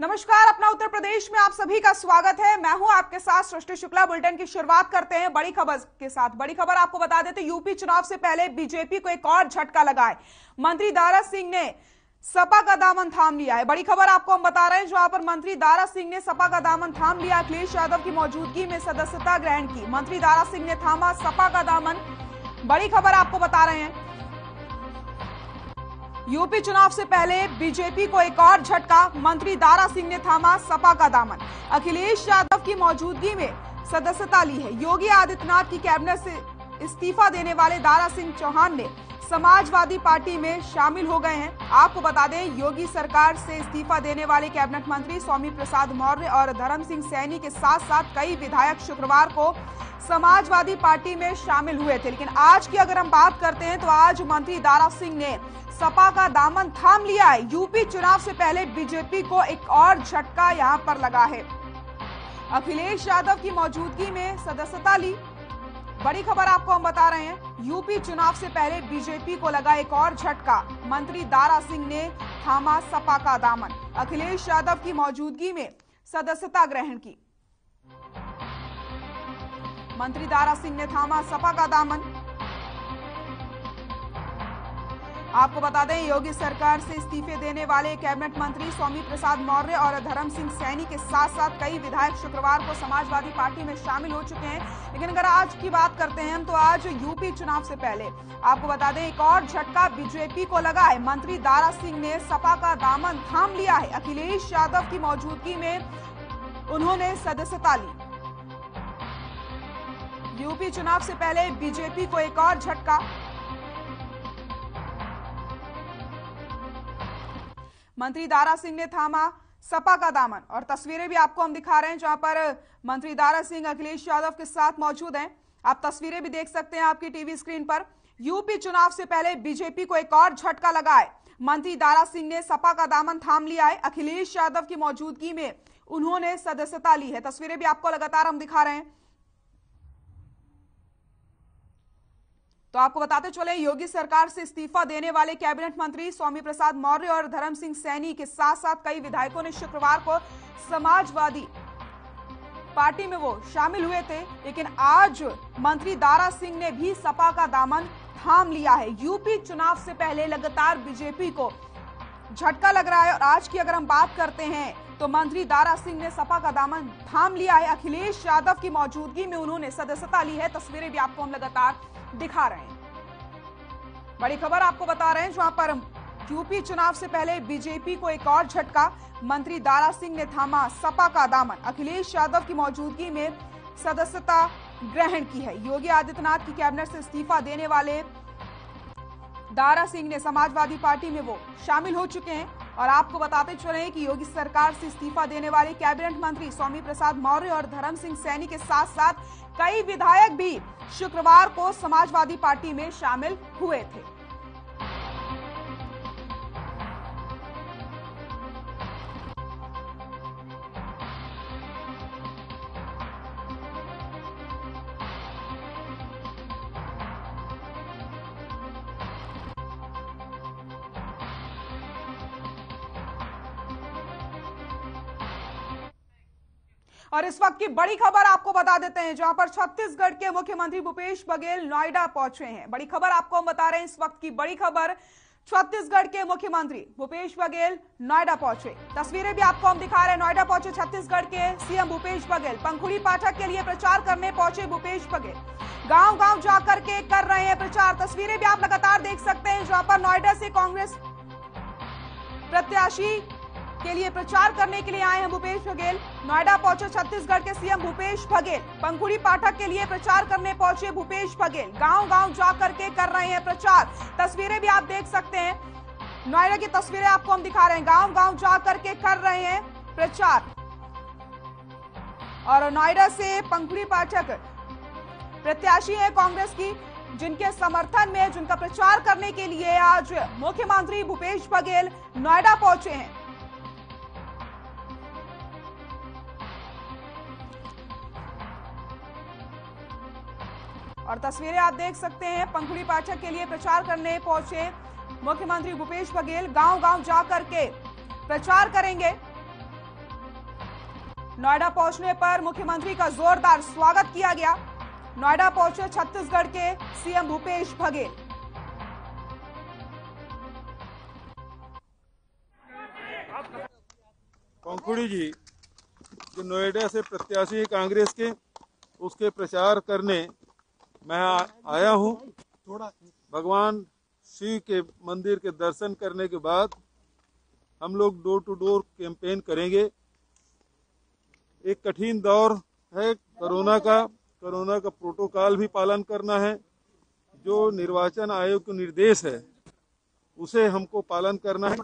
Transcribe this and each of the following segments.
नमस्कार, अपना उत्तर प्रदेश में आप सभी का स्वागत है। मैं हूं आपके साथ सृष्टि शुक्ला। बुलेटिन की शुरुआत करते हैं बड़ी खबर के साथ। बड़ी खबर आपको बता देते, यूपी चुनाव से पहले बीजेपी को एक और झटका लगा है। मंत्री दारा सिंह ने सपा का दामन थाम लिया है। बड़ी खबर आपको हम बता रहे हैं, जहां पर मंत्री दारा सिंह ने सपा का दामन थाम लिया। अखिलेश यादव की मौजूदगी में सदस्यता ग्रहण की। मंत्री दारा सिंह ने थामा सपा का दामन। बड़ी खबर आपको बता रहे हैं, यूपी चुनाव से पहले बीजेपी को एक और झटका। मंत्री दारा सिंह ने थामा सपा का दामन। अखिलेश यादव की मौजूदगी में सदस्यता ली है। योगी आदित्यनाथ की कैबिनेट से इस्तीफा देने वाले दारा सिंह चौहान ने समाजवादी पार्टी में शामिल हो गए हैं। आपको बता दें, योगी सरकार से इस्तीफा देने वाले कैबिनेट मंत्री स्वामी प्रसाद मौर्य और धर्म सिंह सैनी के साथ साथ कई विधायक शुक्रवार को समाजवादी पार्टी में शामिल हुए थे। लेकिन आज की अगर हम बात करते हैं तो आज मंत्री दारा सिंह ने सपा का दामन थाम लिया है। यूपी चुनाव से पहले बीजेपी को एक और झटका यहां पर लगा है। अखिलेश यादव की मौजूदगी में सदस्यता ली। बड़ी खबर आपको हम बता रहे हैं, यूपी चुनाव से पहले बीजेपी को लगा एक और झटका। मंत्री दारा सिंह ने थामा सपा का दामन। अखिलेश यादव की मौजूदगी में सदस्यता ग्रहण की। मंत्री दारा सिंह ने थामा सपा का दामन। आपको बता दें, योगी सरकार से इस्तीफे देने वाले कैबिनेट मंत्री स्वामी प्रसाद मौर्य और धर्म सिंह सैनी के साथ साथ कई विधायक शुक्रवार को समाजवादी पार्टी में शामिल हो चुके हैं। लेकिन अगर आज की बात करते हैं तो आज यूपी चुनाव से पहले आपको बता दें, एक और झटका बीजेपी को लगा है। मंत्री दारा सिंह ने सपा का दामन थाम लिया है। अखिलेश यादव की मौजूदगी में उन्होंने सदस्यता ली। यूपी चुनाव से पहले बीजेपी को एक और झटका। मंत्री दारा सिंह ने थामा सपा का दामन। और तस्वीरें भी आपको हम दिखा रहे हैं, जहां पर मंत्री दारा सिंह अखिलेश यादव के साथ मौजूद हैं। आप तस्वीरें भी देख सकते हैं आपकी टीवी स्क्रीन पर। यूपी चुनाव से पहले बीजेपी को एक और झटका लगा है। मंत्री दारा सिंह ने सपा का दामन थाम लिया है। अखिलेश यादव की मौजूदगी में उन्होंने सदस्यता ली है। तस्वीरें भी आपको लगातार हम दिखा रहे हैं। तो आपको बताते चले, योगी सरकार से इस्तीफा देने वाले कैबिनेट मंत्री स्वामी प्रसाद मौर्य और धर्म सिंह सैनी के साथ साथ कई विधायकों ने शुक्रवार को समाजवादी पार्टी में वो शामिल हुए थे। लेकिन आज मंत्री दारा सिंह ने भी सपा का दामन थाम लिया है। यूपी चुनाव से पहले लगातार बीजेपी को झटका लग रहा है। और आज की अगर हम बात करते हैं तो मंत्री दारा सिंह ने सपा का दामन थाम लिया है। अखिलेश यादव की मौजूदगी में उन्होंने सदस्यता ली है। तस्वीरें भी आपको हम लगातार दिखा रहे हैं। बड़ी खबर आपको बता रहे हैं, जहां पर यूपी चुनाव से पहले बीजेपी को एक और झटका। मंत्री दारा सिंह ने थामा सपा का दामन। अखिलेश यादव की मौजूदगी में सदस्यता ग्रहण की है। योगी आदित्यनाथ की कैबिनेट से इस्तीफा देने वाले दारा सिंह ने समाजवादी पार्टी में वो शामिल हो चुके हैं। और आपको बताते चले कि योगी सरकार से इस्तीफा देने वाले कैबिनेट मंत्री स्वामी प्रसाद मौर्य और धर्म सिंह सैनी के साथ साथ कई विधायक भी शुक्रवार को समाजवादी पार्टी में शामिल हुए थे। और इस वक्त की बड़ी खबर आपको बता देते हैं, जहां पर छत्तीसगढ़ के मुख्यमंत्री भूपेश बघेल नोएडा पहुंचे हैं। बड़ी खबर आपको हम बता रहे हैं, इस वक्त की बड़ी खबर, छत्तीसगढ़ के मुख्यमंत्री भूपेश बघेल नोएडा पहुंचे। तस्वीरें भी आपको हम दिखा रहे हैं। नोएडा पहुंचे छत्तीसगढ़ के सीएम भूपेश बघेल। पंखुड़ी पाठक के लिए प्रचार करने पहुंचे भूपेश बघेल। गांव गांव जाकर के कर रहे हैं प्रचार। तस्वीरें भी आप लगातार देख सकते हैं, जहां पर नोएडा से कांग्रेस प्रत्याशी के लिए प्रचार करने के लिए आए हैं भूपेश बघेल। नोएडा पहुंचे छत्तीसगढ़ के सीएम भूपेश बघेल। पंखुड़ी पाठक के लिए प्रचार करने पहुंचे भूपेश बघेल। गांव गांव जाकर के कर रहे हैं प्रचार। तस्वीरें भी आप देख सकते हैं, नोएडा की तस्वीरें आपको हम दिखा रहे हैं। गांव गांव जाकर के कर रहे हैं प्रचार। और नोएडा से पंखुड़ी पाठक प्रत्याशी है कांग्रेस की, जिनके समर्थन में, जिनका प्रचार करने के लिए आज मुख्यमंत्री भूपेश बघेल नोएडा पहुंचे हैं। और तस्वीरें आप देख सकते हैं, पंखुड़ी पाठक के लिए प्रचार करने पहुंचे मुख्यमंत्री भूपेश बघेल। गांव गांव जाकर के प्रचार करेंगे। नोएडा पहुंचने पर मुख्यमंत्री का जोरदार स्वागत किया गया। नोएडा पहुंचे छत्तीसगढ़ के सीएम भूपेश बघेल। पंखुड़ी जी जो नोएडा से प्रत्याशी है कांग्रेस के, उसके प्रचार करने मैं आया हूं। भगवान शिव के मंदिर के दर्शन करने के बाद हम लोग डोर टू डोर कैंपेन करेंगे। एक कठिन दौर है कोरोना का प्रोटोकॉल भी पालन करना है। जो निर्वाचन आयोग के निर्देश है उसे हमको पालन करना है।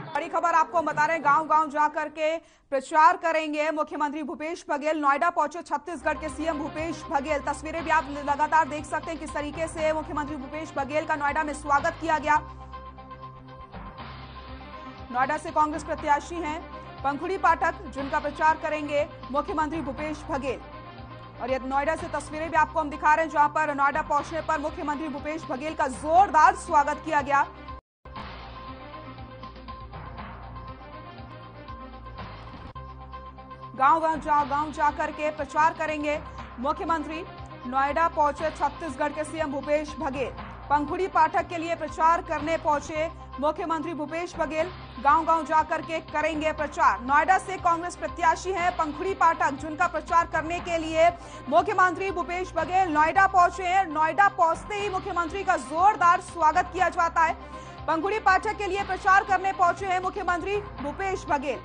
बड़ी खबर आपको बता रहे हैं, गांव-गांव जाकर के प्रचार करेंगे मुख्यमंत्री भूपेश बघेल। नोएडा पहुंचे छत्तीसगढ़ के सीएम भूपेश बघेल। तस्वीरें भी आप लगातार देख सकते हैं किस तरीके से मुख्यमंत्री भूपेश बघेल का नोएडा में स्वागत किया गया। नोएडा से कांग्रेस प्रत्याशी हैं पंखुड़ी पाठक, जिनका प्रचार करेंगे मुख्यमंत्री भूपेश बघेल। और ये नोएडा से तस्वीरें भी आपको हम दिखा रहे हैं, जहां पर नोएडा पहुंचने पर मुख्यमंत्री भूपेश बघेल का जोरदार स्वागत किया गया। गांव जाकर के प्रचार करेंगे मुख्यमंत्री। नोएडा पहुंचे छत्तीसगढ़ के सीएम भूपेश बघेल। पंखुड़ी पाठक के लिए प्रचार करने पहुंचे मुख्यमंत्री भूपेश बघेल। गांव जाकर के करेंगे प्रचार। नोएडा से कांग्रेस प्रत्याशी हैं पंखुड़ी पाठक, जिनका प्रचार करने के लिए मुख्यमंत्री भूपेश बघेल नोएडा पहुंचे हैं। नोएडा पहुंचते ही मुख्यमंत्री का जोरदार स्वागत किया जाता है। पंखुड़ी पाठक के लिए प्रचार करने पहुंचे हैं मुख्यमंत्री भूपेश बघेल।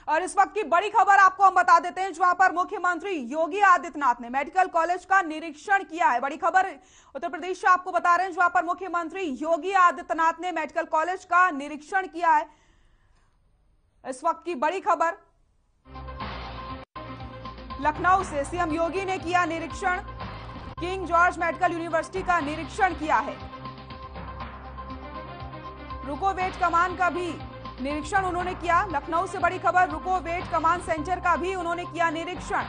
और इस वक्त की बड़ी खबर आपको हम बता देते हैं, जहां पर मुख्यमंत्री योगी आदित्यनाथ ने मेडिकल कॉलेज का निरीक्षण किया है। बड़ी खबर उत्तर प्रदेश से आपको बता रहे हैं, जहां पर मुख्यमंत्री योगी आदित्यनाथ ने मेडिकल कॉलेज का निरीक्षण किया है। इस वक्त की बड़ी खबर लखनऊ से सीएम योगी ने किया निरीक्षण। किंग जॉर्ज मेडिकल यूनिवर्सिटी का निरीक्षण किया है। रुकोवेट कमान का भी निरीक्षण उन्होंने किया। लखनऊ से बड़ी खबर, रुकोवेट कमांड सेंटर का भी उन्होंने किया निरीक्षण।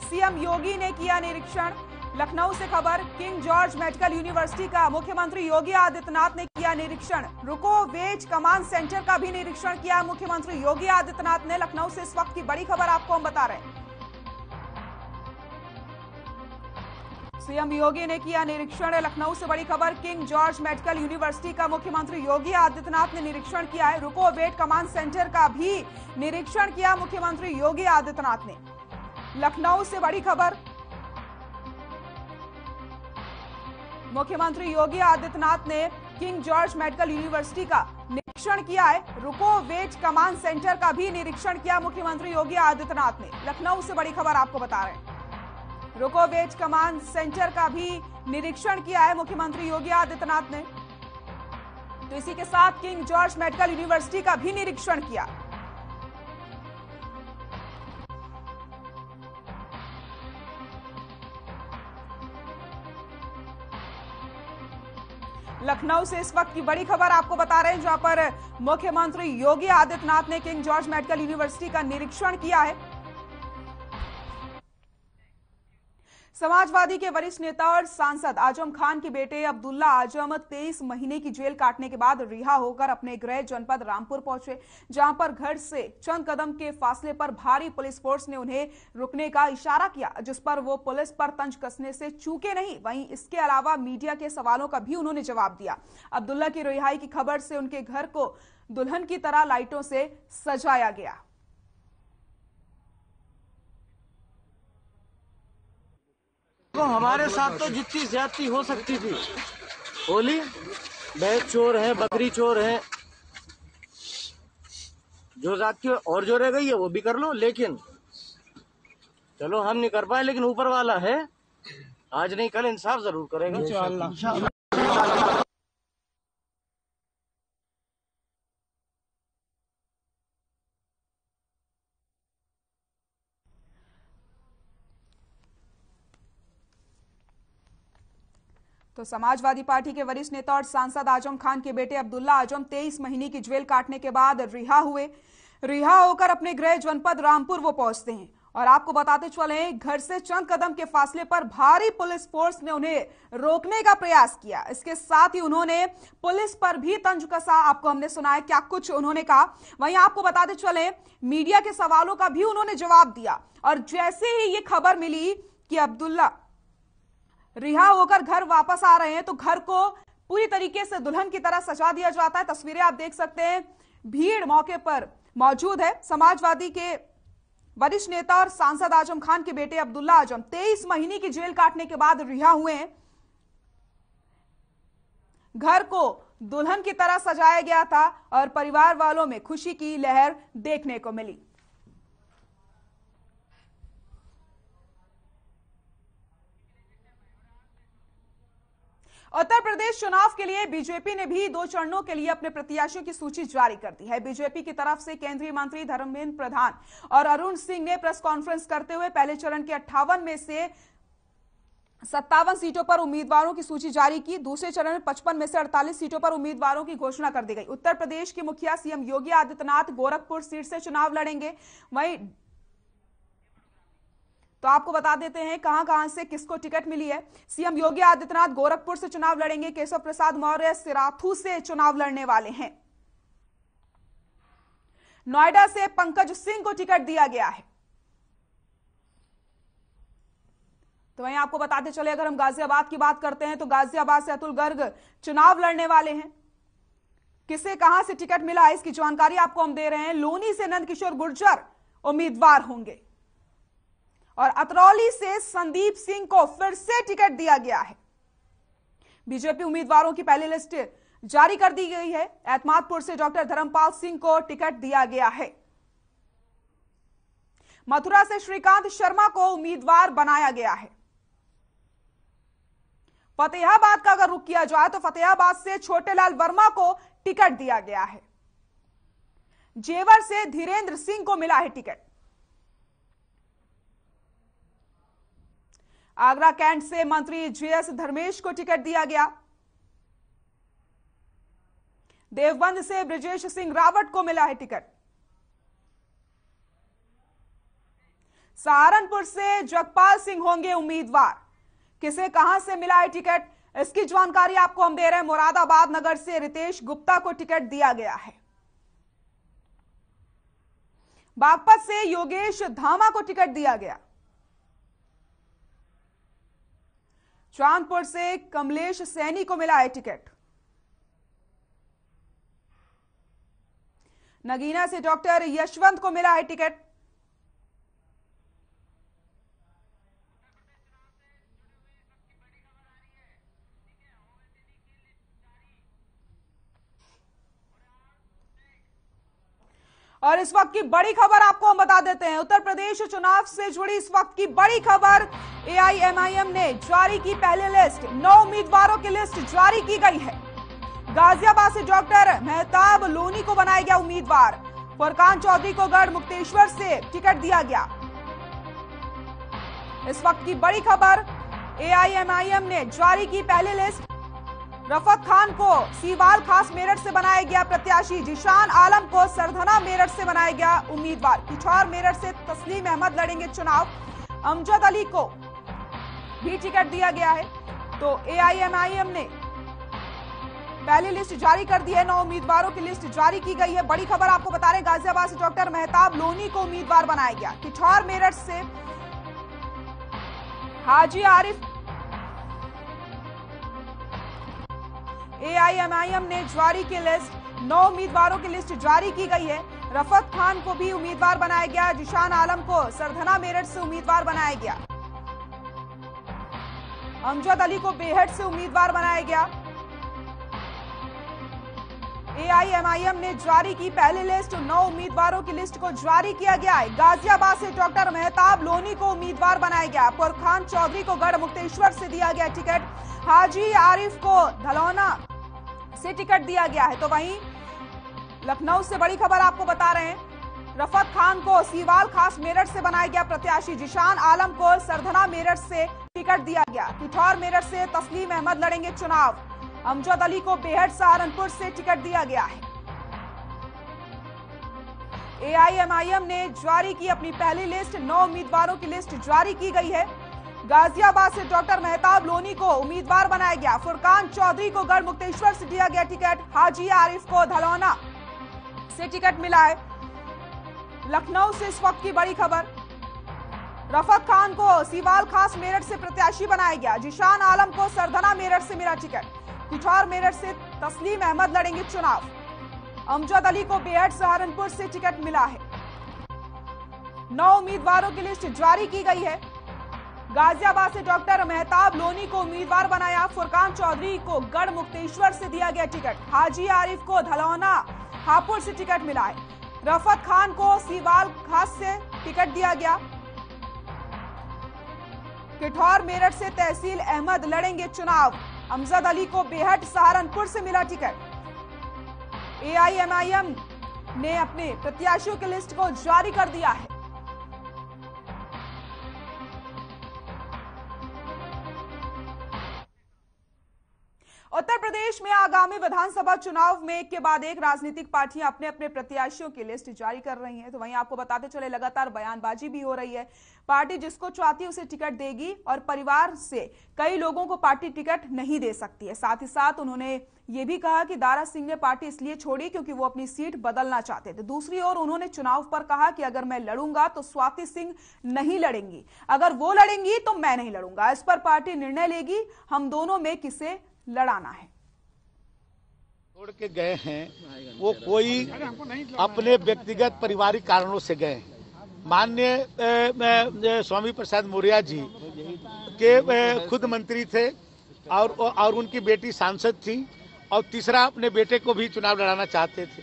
सीएम योगी ने किया निरीक्षण। लखनऊ से खबर, किंग जॉर्ज मेडिकल यूनिवर्सिटी का मुख्यमंत्री योगी आदित्यनाथ ने किया निरीक्षण। रुकोवेट कमांड सेंटर का भी निरीक्षण किया मुख्यमंत्री योगी आदित्यनाथ ने। लखनऊ से इस वक्त की बड़ी खबर आपको हम बता रहे हैं। सीएम योगी ने किया निरीक्षण। लखनऊ से बड़ी खबर, किंग जॉर्ज मेडिकल यूनिवर्सिटी का मुख्यमंत्री योगी आदित्यनाथ ने निरीक्षण किया है। रुकोवेट कमांड सेंटर का भी निरीक्षण किया मुख्यमंत्री योगी आदित्यनाथ ने। लखनऊ से बड़ी खबर, मुख्यमंत्री योगी आदित्यनाथ ने किंग जॉर्ज मेडिकल यूनिवर्सिटी का निरीक्षण किया है। रुकोवेट कमांड सेंटर का भी निरीक्षण किया मुख्यमंत्री योगी आदित्यनाथ ने। लखनऊ से बड़ी खबर आपको बता रहे हैं, रुकोवेट कमांड सेंटर का भी निरीक्षण किया है मुख्यमंत्री योगी आदित्यनाथ ने। तो इसी के साथ किंग जॉर्ज मेडिकल यूनिवर्सिटी का भी निरीक्षण किया। लखनऊ से इस वक्त की बड़ी खबर आपको बता रहे हैं, जहां पर मुख्यमंत्री योगी आदित्यनाथ ने किंग जॉर्ज मेडिकल यूनिवर्सिटी का निरीक्षण किया है। समाजवादी के वरिष्ठ नेता और सांसद आजम खान के बेटे अब्दुल्ला आजम 23 महीने की जेल काटने के बाद रिहा होकर अपने गृह जनपद रामपुर पहुंचे, जहां पर घर से चंद कदम के फासले पर भारी पुलिस फोर्स ने उन्हें रुकने का इशारा किया, जिस पर वो पुलिस पर तंज कसने से चूके नहीं। वहीं इसके अलावा मीडिया के सवालों का भी उन्होंने जवाब दिया। अब्दुल्ला की रिहाई की खबर से उनके घर को दुल्हन की तरह लाइटों से सजाया गया। तो हमारे साथ तो जितनी ज्यादती हो सकती थी होली, भैंस चोर है, बकरी चोर है, जो जाति और जो रह गई है वो भी कर लो, लेकिन चलो हम नहीं कर पाए, लेकिन ऊपर वाला है, आज नहीं कल इंसाफ जरूर करेगा इंशाअल्लाह। तो समाजवादी पार्टी के वरिष्ठ नेता और सांसद आजम खान के बेटे अब्दुल्ला आजम 23 महीने की जेल काटने के बाद रिहा हुए। रिहा होकर अपने गृह जनपद रामपुर वो पहुंचते हैं और आपको बताते चले, घर से चंद कदम के फासले पर भारी पुलिस फोर्स ने उन्हें रोकने का प्रयास किया। इसके साथ ही उन्होंने पुलिस पर भी तंज कसा। आपको हमने सुना है क्या कुछ उन्होंने कहा। वहीं आपको बताते चले, मीडिया के सवालों का भी उन्होंने जवाब दिया। और जैसे ही ये खबर मिली कि अब्दुल्ला रिहा होकर घर वापस आ रहे हैं, तो घर को पूरी तरीके से दुल्हन की तरह सजा दिया जाता है। तस्वीरें आप देख सकते हैं, भीड़ मौके पर मौजूद है। समाजवादी के वरिष्ठ नेता और सांसद आजम खान के बेटे अब्दुल्ला आजम 23 महीने की जेल काटने के बाद रिहा हुए हैं। घर को दुल्हन की तरह सजाया गया था और परिवार वालों में खुशी की लहर देखने को मिली। उत्तर प्रदेश चुनाव के लिए बीजेपी ने भी 2 चरणों के लिए अपने प्रत्याशियों की सूची जारी कर दी है। बीजेपी की तरफ से केंद्रीय मंत्री धर्मेंद्र प्रधान और अरुण सिंह ने प्रेस कॉन्फ्रेंस करते हुए पहले चरण के 58 में से 57 सीटों पर उम्मीदवारों की सूची जारी की। दूसरे चरण में 55 में से 48 सीटों पर उम्मीदवारों की घोषणा कर दी गई। उत्तर प्रदेश के मुखिया सीएम योगी आदित्यनाथ गोरखपुर सीट से चुनाव लड़ेंगे। वहीं तो आपको बता देते हैं कहां से किसको टिकट मिली है। सीएम योगी आदित्यनाथ गोरखपुर से चुनाव लड़ेंगे। केशव प्रसाद मौर्य सिराथू से चुनाव लड़ने वाले हैं। नोएडा से पंकज सिंह को टिकट दिया गया है। तो वहीं आपको बताते चले, अगर हम गाजियाबाद की बात करते हैं तो गाजियाबाद से अतुल गर्ग चुनाव लड़ने वाले हैं। किसे कहां से टिकट मिला है इसकी जानकारी आपको हम दे रहे हैं। लोनी से नंदकिशोर गुर्जर उम्मीदवार होंगे और अतरौली से संदीप सिंह को फिर से टिकट दिया गया है। बीजेपी उम्मीदवारों की पहली लिस्ट जारी कर दी गई है। एतमादपुर से डॉक्टर धर्मपाल सिंह को टिकट दिया गया है। मथुरा से श्रीकांत शर्मा को उम्मीदवार बनाया गया है। फतेहाबाद का अगर रुख किया जाए तो फतेहाबाद से छोटेलाल वर्मा को टिकट दिया गया है। जेवर से धीरेन्द्र सिंह को मिला है टिकट। आगरा कैंट से मंत्री जीएस धर्मेश को टिकट दिया गया। देवबंद से ब्रजेश सिंह रावत को मिला है टिकट। सहारनपुर से जगपाल सिंह होंगे उम्मीदवार। किसे कहां से मिला है टिकट इसकी जानकारी आपको हम दे रहे हैं। मुरादाबाद नगर से रितेश गुप्ता को टिकट दिया गया है। बागपत से योगेश धामा को टिकट दिया गया। चांदपुर से कमलेश सैनी को मिला है टिकट। नगीना से डॉक्टर यशवंत को मिला है टिकट। और इस वक्त की बड़ी खबर आपको हम बता देते हैं। उत्तर प्रदेश चुनाव से जुड़ी इस वक्त की बड़ी खबर, एआईएमआईएम ने जारी की पहली लिस्ट। 9 उम्मीदवारों की लिस्ट जारी की गई है। गाजियाबाद से डॉक्टर मेहताब लोनी को बनाया गया उम्मीदवार। फुरकान चौधरी को गढ़ मुक्तेश्वर से टिकट दिया गया। इस वक्त की बड़ी खबर, एआईएमआईएम ने जारी की पहली लिस्ट। रफत खान को सीवाल खास मेरठ से बनाया गया प्रत्याशी। जिशान आलम को सरधना मेरठ से बनाया गया उम्मीदवार। पिछौर मेरठ से तस्लीम अहमद लड़ेंगे चुनाव। अमजद अली को भी टिकट दिया गया है। तो एआईएमआईएम ने पहली लिस्ट जारी कर दी है। 9 उम्मीदवारों की लिस्ट जारी की गई है। बड़ी खबर आपको बता रहे हैं, गाजियाबाद से डॉक्टर मेहताब लोनी को उम्मीदवार बनाया गया। पिछौर मेरठ से हाजी आरिफ। एआईएमआईएम ने जारी की लिस्ट। 9 उम्मीदवारों की लिस्ट जारी की गई है। रफत खान को भी उम्मीदवार बनाया गया। जिशान आलम को सरधना मेरठ से उम्मीदवार बनाया गया। अमजद अली को बेहट से उम्मीदवार बनाया गया। एआईएमआईएम ने जारी की पहली लिस्ट। 9 उम्मीदवारों की लिस्ट को जारी किया गया है। गाजियाबाद से डॉक्टर मेहताब लोनी को उम्मीदवार बनाया गया। फुरकान चौधरी को गढ़ मुक्तेश्वर से दिया गया टिकट। हाजी आरिफ को धलौना से टिकट दिया गया है। तो वहीं लखनऊ से बड़ी खबर आपको बता रहे हैं, रफत खान को सीवाल खास मेरठ से बनाया गया प्रत्याशी। जिशान आलम को सरधना मेरठ से टिकट दिया गया। किठौर मेरठ से तस्लीम अहमद लड़ेंगे चुनाव। अमजद अली को बेहट सहारनपुर से टिकट दिया गया है। एआईएमआईएम ने जारी की अपनी पहली लिस्ट। 9 उम्मीदवारों की लिस्ट जारी की गई है। गाजियाबाद से डॉक्टर मेहताब लोनी को उम्मीदवार बनाया गया। फुरकान चौधरी को गढ़ मुक्तेश्वर से दिया गया टिकट। हाजी आरिफ को धलौना से टिकट मिला है। लखनऊ से इस वक्त की बड़ी खबर, रफत खान को सीवाल खास मेरठ से प्रत्याशी बनाया गया। जिशान आलम को सरधना मेरठ से मिला टिकट। किठौर मेरठ से तस्लीम अहमद लड़ेंगे चुनाव। अमजद अली को बेहट सहारनपुर से टिकट मिला है। 9 उम्मीदवारों की लिस्ट जारी की गई है। गाजियाबाद से डॉक्टर मेहताब लोनी को उम्मीदवार बनाया। फुरकान चौधरी को गढ़ मुक्तेश्वर से दिया गया टिकट। हाजी आरिफ को धलौना हापुड़ से टिकट मिला है। रफत खान को सीवाल खास से टिकट दिया गया। किठौर मेरठ से तहसील अहमद लड़ेंगे चुनाव। अमजद अली को बेहट सहारनपुर से मिला टिकट। एआईएमआईएम ने अपने प्रत्याशियों की लिस्ट को जारी कर दिया है। उत्तर प्रदेश में आगामी विधानसभा चुनाव में एक के बाद एक राजनीतिक पार्टियां अपने अपने प्रत्याशियों की लिस्ट जारी कर रही हैं। तो वहीं आपको बताते चले लगातार बयानबाजी भी हो रही है। पार्टी जिसको चाहती है उसे टिकट देगी और परिवार से कई लोगों को पार्टी टिकट नहीं दे सकती है। साथ ही साथ उन्होंने ये भी कहा कि दारा सिंह ने पार्टी इसलिए छोड़ी क्योंकि वो अपनी सीट बदलना चाहते थे। दूसरी ओर उन्होंने चुनाव पर कहा कि अगर मैं लड़ूंगा तो स्वाति सिंह नहीं लड़ेंगी, अगर वो लड़ेंगी तो मैं नहीं लड़ूंगा। इस पर पार्टी निर्णय लेगी, हम दोनों में किसे लड़ाना है। छोड़ के गए हैं वो कोई अपने व्यक्तिगत पारिवारिक कारणों से गए हैं। माननीय स्वामी प्रसाद मौर्य जी के खुद मंत्री थे और उनकी बेटी सांसद थी और तीसरा अपने बेटे को भी चुनाव लड़ाना चाहते थे।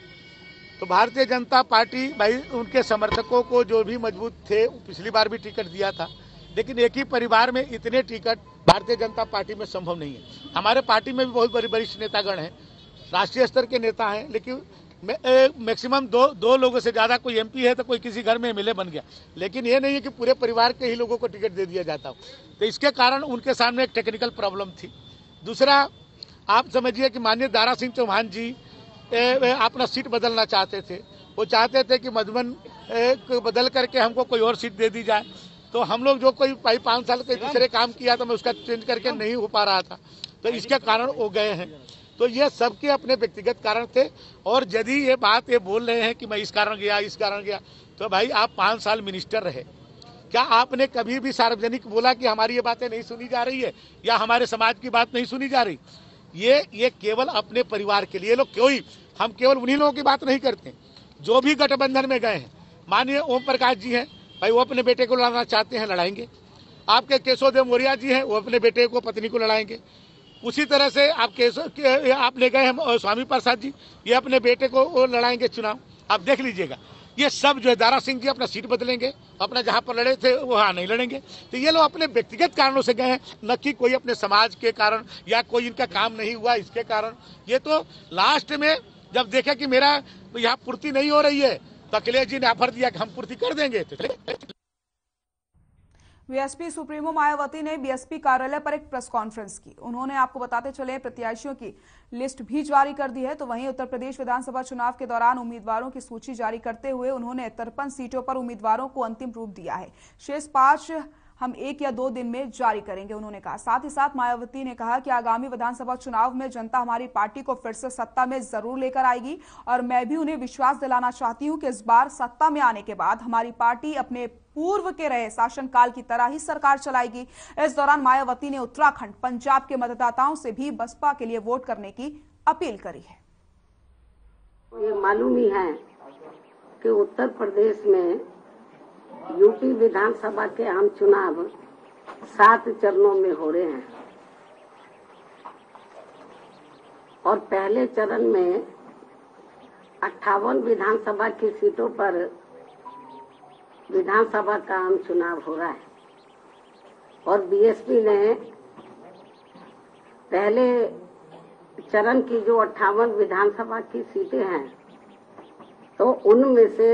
तो भारतीय जनता पार्टी भाई उनके समर्थकों को जो भी मजबूत थे पिछली बार भी टिकट दिया था, लेकिन एक ही परिवार में इतने टिकट भारतीय जनता पार्टी में संभव नहीं है। हमारे पार्टी में भी बहुत बड़े वरिष्ठ नेतागण हैं, राष्ट्रीय स्तर के नेता हैं, लेकिन मैक्सिमम दो लोगों से ज्यादा कोई एमपी है तो कोई किसी घर में एमएलए बन गया, लेकिन ये नहीं है कि पूरे परिवार के ही लोगों को टिकट दे दिया जाता हो। तो इसके कारण उनके सामने एक टेक्निकल प्रॉब्लम थी। दूसरा, आप समझिए कि माननीय दारा सिंह चौहान जी अपना सीट बदलना चाहते थे। वो चाहते थे कि मधुबन को बदल करके हमको कोई और सीट दे दी जाए। तो हम लोग जो कोई 5 साल के दूसरे काम किया था, मैं उसका चेंज करके नहीं हो पा रहा था, तो इसके कारण वो गए हैं। तो ये सबके अपने व्यक्तिगत कारण थे। और यदि ये बात ये बोल रहे हैं कि मैं इस कारण गया, तो भाई आप 5 साल मिनिस्टर रहे, क्या आपने कभी भी सार्वजनिक बोला कि हमारी ये बातें नहीं सुनी जा रही है या हमारे समाज की बात नहीं सुनी जा रही? ये केवल अपने परिवार के लिए लोग हम केवल उन्हीं लोगों की बात नहीं करते जो भी गठबंधन में गए हैं। माननीय ओम प्रकाश जी हैं, भाई वो अपने बेटे को लड़ाना चाहते हैं, लड़ाएंगे। आपके केशव देव मौर्य जी हैं, वो अपने बेटे को पत्नी को लड़ाएंगे। उसी तरह से आप ले गए हैं स्वामी प्रसाद जी, ये अपने बेटे को लड़ाएंगे चुनाव। आप देख लीजिएगा, ये सब जो है दारा सिंह जी अपना सीट बदलेंगे, अपना जहां पर लड़े थे वहां नहीं लड़ेंगे। तो ये लोग अपने व्यक्तिगत कारणों से गए हैं, न कि कोई अपने समाज के कारण या कोई इनका काम नहीं हुआ इसके कारण। ये तो लास्ट में जब देखे कि मेरा यहाँ पूर्ति नहीं हो रही है तो अखिलेश जी ने ऑफर दिया कि हम पूर्ति कर देंगे। बीएसपी सुप्रीमो मायावती ने बीएसपी कार्यालय पर एक प्रेस कॉन्फ्रेंस की। उन्होंने आपको बताते चले प्रत्याशियों की लिस्ट भी जारी कर दी है। तो वहीं उत्तर प्रदेश विधानसभा चुनाव के दौरान उम्मीदवारों की सूची जारी करते हुए उन्होंने 53 सीटों पर उम्मीदवारों को अंतिम रूप दिया है। शेष 5 हम 1 या 2 दिन में जारी करेंगे, उन्होंने कहा। साथ ही साथ मायावती ने कहा कि आगामी विधानसभा चुनाव में जनता हमारी पार्टी को फिर से सत्ता में जरूर लेकर आएगी और मैं भी उन्हें विश्वास दिलाना चाहती हूं कि इस बार सत्ता में आने के बाद हमारी पार्टी अपने पूर्व के रहे शासनकाल की तरह ही सरकार चलाएगी। इस दौरान मायावती ने उत्तराखंड, पंजाब के मतदाताओं से भी बसपा के लिए वोट करने की अपील करी है। ये मालूम ही है कि उत्तर प्रदेश में यूपी विधानसभा के आम चुनाव 7 चरणों में हो रहे हैं और पहले चरण में 58 विधानसभा की सीटों पर विधानसभा का आम चुनाव हो रहा है और बीएसपी ने पहले चरण की जो 58 विधानसभा की सीटें हैं तो उनमें से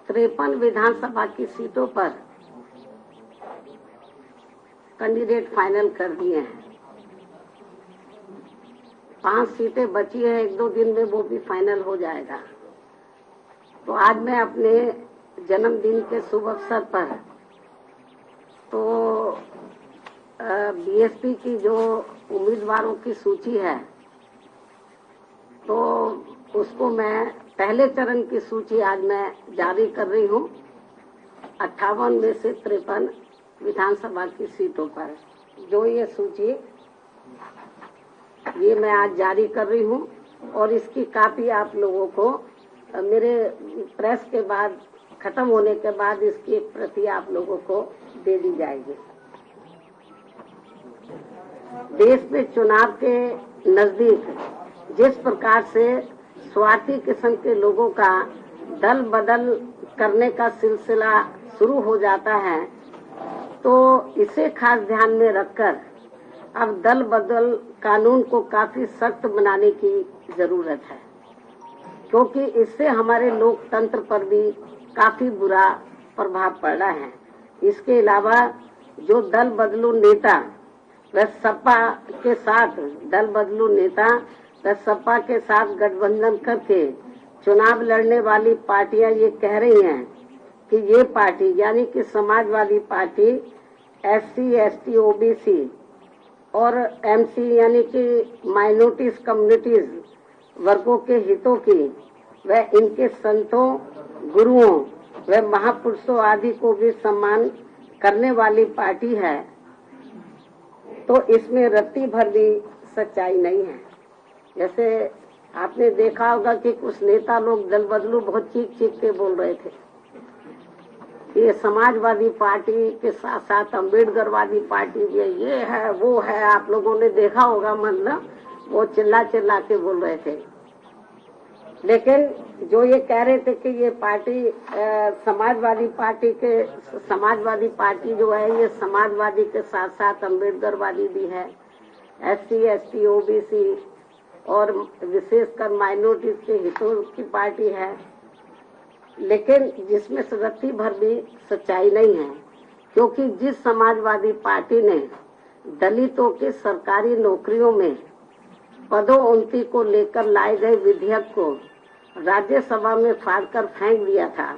53 विधानसभा की सीटों पर कैंडिडेट फाइनल कर दिए हैं। 5 सीटें बची है, 1-2 दिन में वो भी फाइनल हो जाएगा। तो आज मैं अपने जन्मदिन के शुभ अवसर पर तो बीएसपी की जो उम्मीदवारों की सूची है तो उसको मैं पहले चरण की सूची आज मैं जारी कर रही हूँ। 58 में से 53 विधानसभा की सीटों पर जो ये सूची ये मैं आज जारी कर रही हूँ और इसकी कॉपी आप लोगों को मेरे प्रेस के बाद खत्म होने के बाद इसकी एक प्रति आप लोगों को दे दी जाएगी। देश में चुनाव के नजदीक जिस प्रकार से स्वार्थी किस्म के लोगों का दल बदल करने का सिलसिला शुरू हो जाता है, तो इसे खास ध्यान में रखकर अब दल बदल कानून को काफी सख्त बनाने की जरूरत है, क्योंकि इससे हमारे लोकतंत्र पर भी काफी बुरा प्रभाव पड़ रहा है। इसके अलावा जो दल बदलू नेता व सपा के साथ सपा के साथ गठबंधन करके चुनाव लड़ने वाली पार्टियां ये कह रही हैं कि ये पार्टी यानी कि Samajwadi party SC, ST, OBC और MC यानी कि माइनॉरिटीज कम्युनिटीज वर्गों के हितों की व इनके संतों, गुरुओं व महापुरुषों आदि को भी सम्मान करने वाली पार्टी है, तो इसमें रत्ती भर भी सच्चाई नहीं है। जैसे आपने देखा होगा कि कुछ नेता लोग दल बदलू बहुत चीख के बोल रहे थे। ये समाजवादी पार्टी के साथ साथ अम्बेडकरवादी पार्टी भी है, ये है वो है, आप लोगों ने देखा होगा, मतलब वो चिल्ला के बोल रहे थे। लेकिन जो ये कह रहे थे कि ये पार्टी समाजवादी पार्टी जो है ये समाजवादी के साथ साथ अम्बेडकरवादी भी है, SC, ST, OBC और विशेषकर माइनॉरिटीज के हितों की पार्टी है, लेकिन जिसमें रत्ती भर भी सच्चाई नहीं है, क्योंकि जिस समाजवादी पार्टी ने दलितों के सरकारी नौकरियों में पदोन्नति को लेकर लाए गए विधेयक को राज्यसभा में फाड़कर फेंक दिया था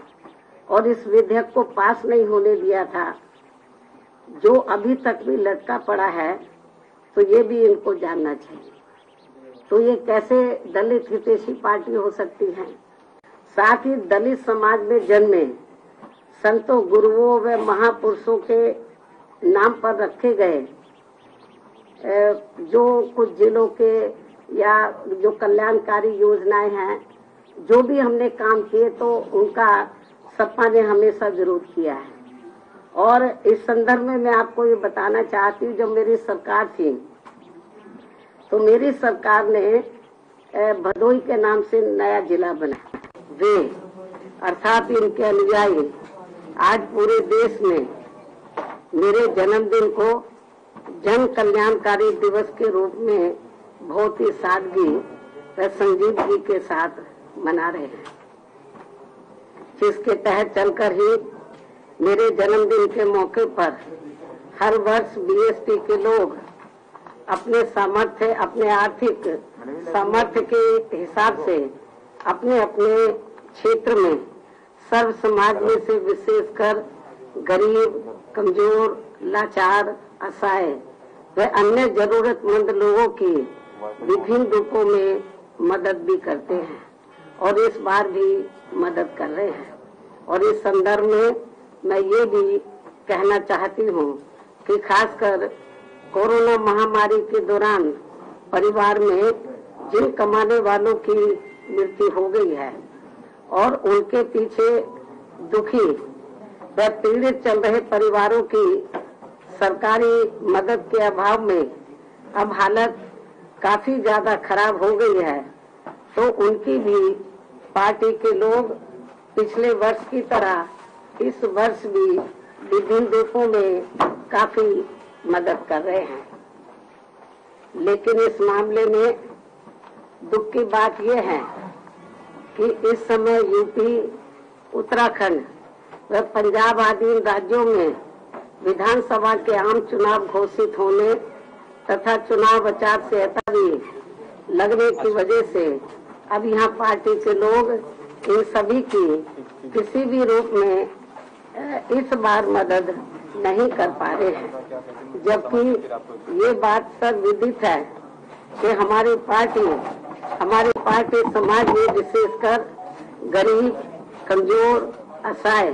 और इस विधेयक को पास नहीं होने दिया था, जो अभी तक भी लटका पड़ा है, तो ये भी इनको जानना चाहिए। तो ये कैसे दलित हितैषी पार्टी हो सकती है? साथ ही दलित समाज में जन्मे संतों, गुरुओं व महापुरुषों के नाम पर रखे गए जो कुछ जिलों के या जो कल्याणकारी योजनाएं हैं, जो भी हमने काम किए, तो उनका सपा ने हमेशा विरोध किया है। और इस संदर्भ में मैं आपको ये बताना चाहती हूँ, जब मेरी सरकार थी तो मेरी सरकार ने भदोई के नाम से नया जिला बनाया। वे अर्थात इनके अनुयायी आज पूरे देश में मेरे जन्मदिन को जन कल्याणकारी दिवस के रूप में बहुत ही सादगी व संजीदगी के साथ मना रहे हैं, जिसके तहत चलकर ही मेरे जन्मदिन के मौके पर हर वर्ष बीएसपी के लोग अपने सामर्थ्य, अपने आर्थिक सामर्थ्य के हिसाब से अपने अपने क्षेत्र में सर्व समाज में से विशेषकर गरीब, कमजोर, लाचार, असहाय व अन्य जरूरतमंद लोगों की विभिन्न रूपों में मदद भी करते हैं और इस बार भी मदद कर रहे हैं। और इस संदर्भ में मैं ये भी कहना चाहती हूँ कि खासकर कोरोना महामारी के दौरान परिवार में जिन कमाने वालों की मृत्यु हो गई है और उनके पीछे दुखी व पीड़ित चल रहे परिवारों की सरकारी मदद के अभाव में अब हालत काफी ज्यादा खराब हो गई है, तो उनकी भी पार्टी के लोग पिछले वर्ष की तरह इस वर्ष भी विभिन्न रूपों में काफी मदद कर रहे हैं। लेकिन इस मामले में दुख की बात यह है कि इस समय यूपी, उत्तराखंड व पंजाब आदि राज्यों में विधानसभा के आम चुनाव घोषित होने तथा चुनाव आचार संहिता भी लगने की वजह से अब यहाँ पार्टी के लोग इन सभी की किसी भी रूप में इस बार मदद नहीं कर पा रहे हैं, जबकि ये बात सब विदित है कि हमारी पार्टी समाज में विशेषकर गरीब, कमजोर, असहाय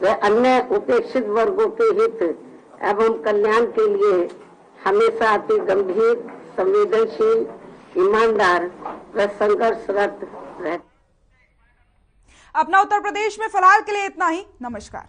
व अन्य उपेक्षित वर्गों के हित एवं कल्याण के लिए हमेशा अति गंभीर, संवेदनशील, ईमानदार व संघर्षरत रहती। अपना उत्तर प्रदेश में फिलहाल के लिए इतना ही। नमस्कार।